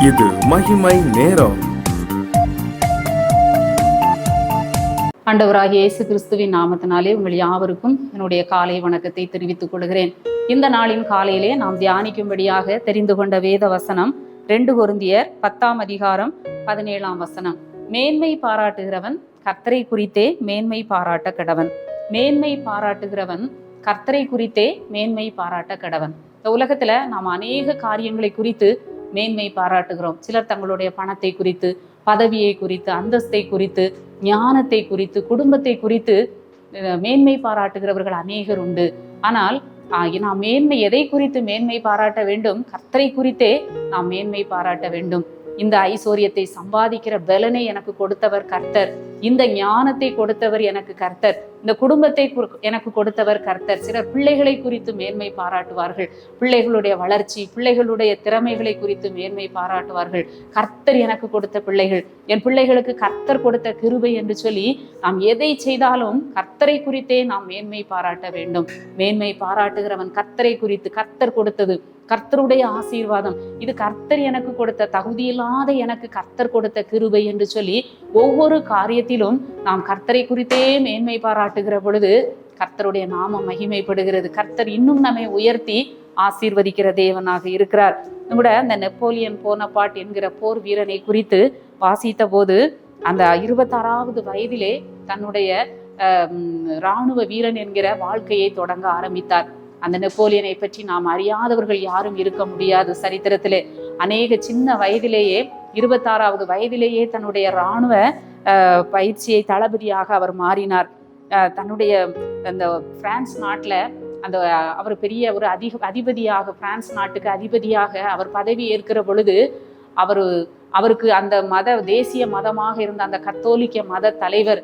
இது மகிமை நேரம். ஆண்டவராகிய இயேசு கிறிஸ்துவின் நாமத்தினாலே உங்கள் யாவருக்கும் என்னுடைய காலை வணக்கத்தை தெரிவித்துக் கொள்கிறேன். இந்த நாளின் காலையிலே நாம் தியானிக்கும்படியாக தெரிந்து கொண்ட வேத வசனம் 2 கொரிந்தியர் 10ஆம் அதிகாரம் 17ஆம் வசனம். மேன்மை பாராட்டுகிறவன் கர்த்தரை குறித்தே மேன்மை பாராட்ட கடவன். மேன்மை பாராட்டுகிறவன் கர்த்தரை குறித்தே மேன்மை பாராட்ட கடவன். இந்த உலகத்துல நாம் அநேக காரியங்களை குறித்து மேன்மை பாராட்டுகிறோம். சிலர் தங்களுடைய பணத்தை குறித்து, பதவியை குறித்து, அந்தஸ்தை குறித்து, ஞானத்தை குறித்து, குடும்பத்தை குறித்து மேன்மை பாராட்டுகிறவர்கள் அநேகர் உண்டு. ஆனால் நாம் எதை குறித்து மேன்மை பாராட்ட வேண்டும்? கர்த்தரை குறித்தே நாம் மேன்மை பாராட்ட வேண்டும். இந்த ஐஸ்வர்யத்தை சம்பாதிக்கிற பலனை எனக்கு கொடுத்தவர் கர்த்தர், இந்த ஞானத்தை கொடுத்தவர் எனக்கு கர்த்தர், இந்த குடும்பத்தை எனக்கு கொடுத்தவர் கர்த்தர். சிலர் பிள்ளைகளை குறித்து மேன்மை பாராட்டுவார்கள், பிள்ளைகளுடைய வளர்ச்சி, பிள்ளைகளுடைய திறமைகளை குறித்து மேன்மை பாராட்டுவார்கள். கர்த்தர் எனக்கு கொடுத்த பிள்ளைகள், என் பிள்ளைகளுக்கு கர்த்தர் கொடுத்த கிருபை என்று சொல்லி நாம் எதை செய்தாலும் கர்த்தரை குறித்தே நாம் மேன்மை பாராட்ட வேண்டும். மேன்மை பாராட்டுகிறவன் கர்த்தரை குறித்து, கர்த்தர் கொடுத்தது, கர்த்தருடைய ஆசீர்வாதம், இது கர்த்தர் எனக்கு கொடுத்த, தகுதியில்லாத எனக்கு கர்த்தர் கொடுத்த கிருபை என்று சொல்லி ஒவ்வொரு காரியத்திலும் நாம் கர்த்தரை குறித்தே மேன்மை பாராட்டுகிற பொழுது கர்த்தருடைய நாமம் மகிமைப்படுகிறது. கர்த்தர் இன்னும் நம்மை உயர்த்தி ஆசீர்வதிக்கிற தேவனாக இருக்கிறார். கூட அந்த நெப்போலியன் போனபார்ட் என்கிற போர் வீரனை குறித்து வாசித்த போது அந்த 26வது வயதிலே தன்னுடைய இராணுவ வீரன் என்கிற வாழ்க்கையை தொடங்க ஆரம்பித்தார். அந்த நெப்போலியனை பற்றி நாம் அறியாதவர்கள் யாரும் இருக்க முடியாது. சரித்திரத்திலே அநேக சின்ன வயதிலேயே 26வது வயதிலேயே தன்னுடைய இராணுவ பயிற்சியை தளபதியாக அவர் மாறினார். தன்னுடைய அந்த பிரான்ஸ் நாட்டில் அவர் பெரிய ஒரு அதிபதியாக, பிரான்ஸ் நாட்டுக்கு அதிபதியாக அவர் பதவி ஏற்கிற பொழுது அவருக்கு அந்த தேசிய மதமாக இருந்த அந்த கத்தோலிக்க மத தலைவர்,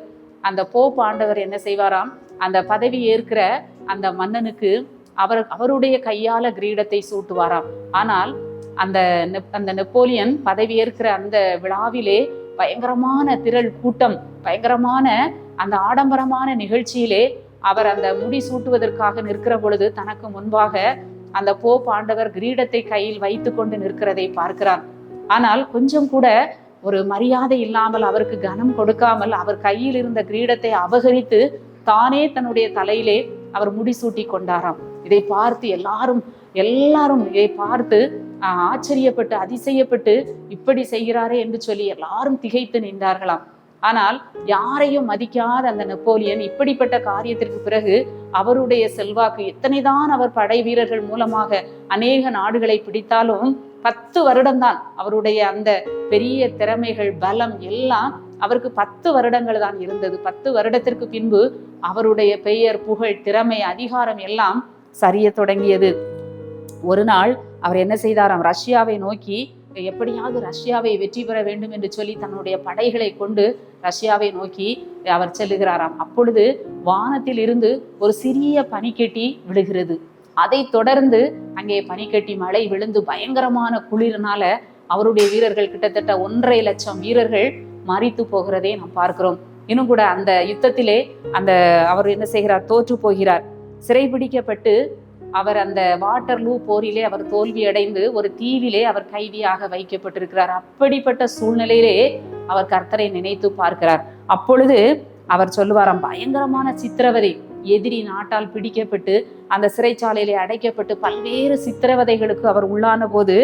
அந்த போப் ஆண்டவர் என்ன செய்வாராம், அந்த பதவி ஏற்கிற அந்த மன்னனுக்கு அவருடைய கையால கிரீடத்தை சூட்டுவாராம். ஆனால் அந்த நெப்போலியன் பதவி ஏற்கிற அந்த விழாவிலே பயங்கரமான திரள் கூட்டம், பயங்கரமான அந்த ஆடம்பரமான நிகழ்ச்சியிலே அவர் அந்த முடி சூட்டுவதற்காக நிற்கிற பொழுது தனக்கு முன்பாக அந்த போப் ஆண்டவர் கிரீடத்தை கையில் வைத்து கொண்டு நிற்கிறதை பார்க்கிறான். ஆனால் கொஞ்சம் கூட ஒரு மரியாதை இல்லாமல், அவருக்கு கனம் கொடுக்காமல், அவர் கையில் இருந்த கிரீடத்தை அபகரித்து தானே தன்னுடைய தலையிலே அவர் முடிசூட்டி கொண்டாராம். இதை பார்த்து எல்லாரும் இதை பார்த்து ஆச்சரியப்பட்டு அதிசயப்பட்டு இப்படி செய்கிறாரே என்று சொல்லி எல்லாரும் திகைத்து நின்றார்களாம். ஆனால் யாரையும் மதிக்காத அந்த நெப்போலியன் இப்படிப்பட்ட காரியத்திற்கு பிறகு அவருடைய செல்வாக்கு எத்தனைதான் அவர் படை வீரர்கள் மூலமாக அநேக நாடுகளை பிடித்தாலும் 10 வருடம்தான் அவருடைய அந்த பெரிய திறமைகள், பலம் எல்லாம் அவருக்கு 10 வருடங்கள் தான் இருந்தது. 10 வருடத்திற்கு பின்பு அவருடைய பெயர், புகழ், திறமை, அதிகாரம் எல்லாம் சரிய தொடங்கியது. ஒரு நாள் அவர் என்ன செய்தாராம், ரஷ்யாவை நோக்கி எப்படியாவது ரஷ்யாவை வெற்றி பெற வேண்டும் என்று சொல்லி தன்னுடைய படைகளை கொண்டு ரஷ்யாவை நோக்கி அவர் செல்லுகிறாராம். அப்பொழுது வானத்தில் இருந்து ஒரு சிறிய பனிக்கட்டி விழுகிறது. அதை தொடர்ந்து அங்கே பனிக்கட்டி மழை விழுந்து பயங்கரமான குளிர்னால அவருடைய வீரர்கள் கிட்டத்தட்ட 1.5 லட்சம் வீரர்கள் மரித்து போகிறதை நாம் பார்க்கிறோம். இன்னும் கூட அந்த யுத்தத்திலே அவர் என்ன செய்கிறார், தோற்று போகிறார். சிறைபிடிக்கப்பட்டு அவர் அந்த வாட்டர்லூ போரிலே அவர் தோல்வி அடைந்து ஒரு தீவிலே அவர் கைதியாக வைக்கப்பட்டிருக்கிறார். அப்படிப்பட்ட சூழ்நிலையிலே அவர் கர்த்தரை நினைத்து பார்க்கிறார். அப்பொழுது அவர் சொல்லுவாராம், பயங்கரமான சித்திரவதை, எதிரி நாட்டால் பிடிக்கப்பட்டு அந்த சிறைச்சாலையிலே அடைக்கப்பட்டு பல்வேறு சித்திரவதைகளுக்கு அவர் உள்ளான போது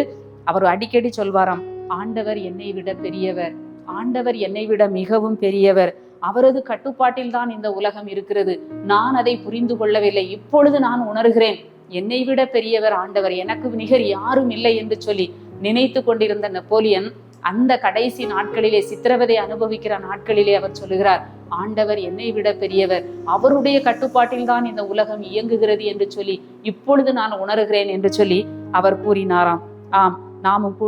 அவர் அடிக்கடி சொல்வாராம், ஆண்டவர் என்னை விட பெரியவர், ஆண்டவர் என்னை விட மிகவும் பெரியவர், அவரது கட்டுப்பாட்டில் தான் இந்த உலகம் இருக்கிறது, நான் அதை புரிந்து கொள்ளவில்லை, இப்பொழுது நான் உணர்கிறேன், என்னை விட பெரியவர் ஆண்டவர், எனக்கு நிகர் யாரும் இல்லை என்று சொல்லி நினைத்து கொண்டிருந்த நெப்போலியன் அந்த கடைசி நாட்களிலே, சித்திரவதை அனுபவிக்கிற நாட்களிலே அவர் சொல்லுகிறார், ஆண்டவர் என்னை விட பெரியவர், அவருடைய கட்டுப்பாட்டில் தான் இந்த உலகம் இயங்குகிறது என்று சொல்லி இப்பொழுது நான் உணர்கிறேன் என்று சொல்லி அவர் கூறினாராம். ஆம், நாமும்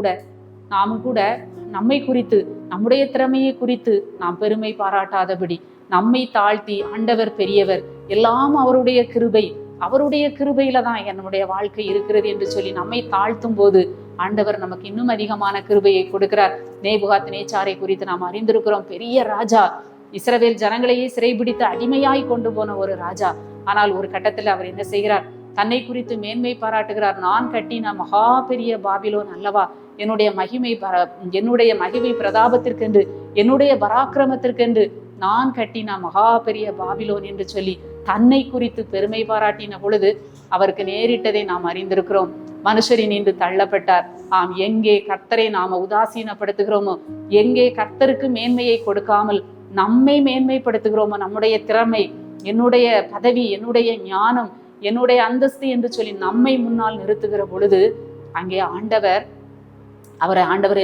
கூட நம்மை குறித்து, நம்முடைய திறமையை குறித்து நாம் பெருமை பாராட்டாதபடி நம்மை தாழ்த்தி, ஆண்டவர் பெரியவர், எல்லாம் அவருடைய கிருபை, அவருடைய கிருபையில தான் என்னுடைய வாழ்க்கை இருக்கிறது என்று சொல்லி நம்மை தாழ்த்தும் போது ஆண்டவர் நமக்கு இன்னும் அதிகமான கிருபையை கொடுக்கிறார். நேபுகாத்நேச்சாரை குறித்து நாம் அறிந்திருக்கிறோம். பெரிய ராஜா, இஸ்ரவேல் ஜனங்களையே சிறைபிடித்து அடிமையாய் கொண்டு போன ஒரு ராஜா. ஆனால் ஒரு கட்டத்தில் அவர் என்ன செய்கிறார், தன்னை குறித்து மேன்மை பாராட்டுகிறார். நான் கட்டின மகா பெரிய பாபிலோன் அல்லவா, என்னுடைய மகிமை பிரதாபத்திற்கென்று, என்னுடைய பராக்கிரமத்திற்கென்று நான் கட்டின மகா பெரிய பாபிலோன் என்று சொல்லி தன்னை குறித்து பெருமை பாராட்டின பொழுது அவருக்கு நேரிட்டதை நாம் அறிந்திருக்கிறோம். மனுஷரின் இன்று தள்ளப்பட்டார். எங்கே கர்த்தரை நாம உதாசீனப்படுத்துகிறோமோ, எங்கே கர்த்தருக்கு மேன்மையை கொடுக்காமல் நம்மை மேன்மைப்படுத்துகிறோமோ, நம்முடைய திறமை, என்னுடைய பதவி, என்னுடைய ஞானம், என்னுடைய அந்தஸ்து என்று சொல்லி நம்மை முன்னால் நிறுத்துகிற பொழுது அங்கே ஆண்டவர்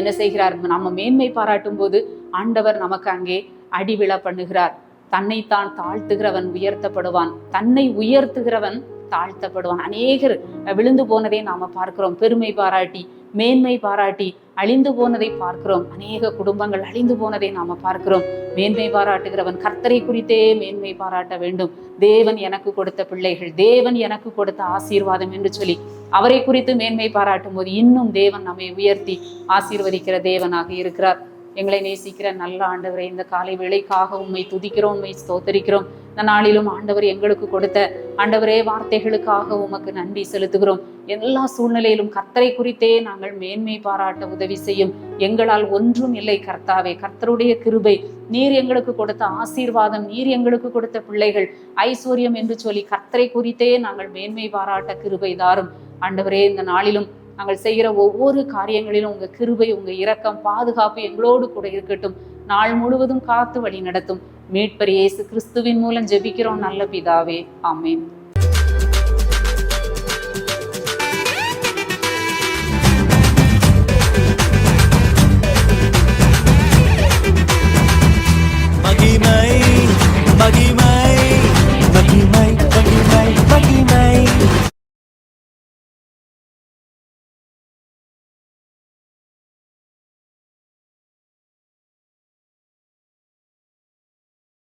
என்ன செய்கிறார்? நம்ம மேன்மை பாராட்டும் போது ஆண்டவர் நமக்கு அங்கே அடிவிழ பண்ணுகிறார். தன்னைத்தான் தாழ்த்துகிறவன் உயர்த்தப்படுவான், தன்னை உயர்த்துகிறவன் தாழ்த்தப்படுவான். அநேகர் விழுந்து போனதை நாம பார்க்கிறோம். பெருமை பாராட்டி, மேன்மை பாராட்டி அழிந்து போனதை பார்க்கிறோம். அநேக குடும்பங்கள் அழிந்து போனதை நாம பார்க்கிறோம். மேன்மை பாராட்டுகிறவன் கர்த்தரை குறித்தே மேன்மை பாராட்ட வேண்டும். தேவன் எனக்கு கொடுத்த பிள்ளைகள், தேவன் எனக்கு கொடுத்த ஆசீர்வாதம் என்று சொல்லி அவரை குறித்து மேன்மை பாராட்டும் போது இன்னும் தேவன் நம்மை உயர்த்தி ஆசீர்வதிக்கிற தேவனாக இருக்கிறார். எங்களை நேசிக்கிற நல்ல ஆண்டவரை, இந்த காலை வேளைக்காக உம்மை துதிக்கிறோம், உம்மை ஸ்தோத்தரிக்கிறோம். இந்த நாளிலும் ஆண்டவர் எங்களுக்கு கொடுத்த ஆண்டவரே வார்த்தைகளுக்காக உமக்கு நன்றி செலுத்துகிறோம். எல்லா சூழ்நிலையிலும் கர்த்தரை குறித்தே நாங்கள் மேன்மை பாராட்ட உதவி செய்யும். எங்களால் ஒன்றும் இல்லை கர்த்தாவே. கர்த்தருடைய கிருபை, நீர் எங்களுக்கு கொடுத்த ஆசீர்வாதம், நீர் எங்களுக்கு கொடுத்த பிள்ளைகள், ஐஸ்வர்யம் என்று சொல்லி கர்த்தரை குறித்தே நாங்கள் மேன்மை பாராட்ட கிருபை தாரும். ஆண்டவரே, இந்த நாளிலும் நாங்கள் செய்கிற ஒவ்வொரு காரியங்களிலும் உங்க கிருபை, உங்க இரக்கம், பாதுகாப்பு எங்களோடு கூட இருக்கட்டும். நாள் முழுவதும் காத்து வழி நடத்தும். மீட்பர் இயேசு கிறிஸ்துவின் மூலம் ஜெபிக்கிறோம் நல்ல பிதாவே, ஆமென். மகிமை மகிமை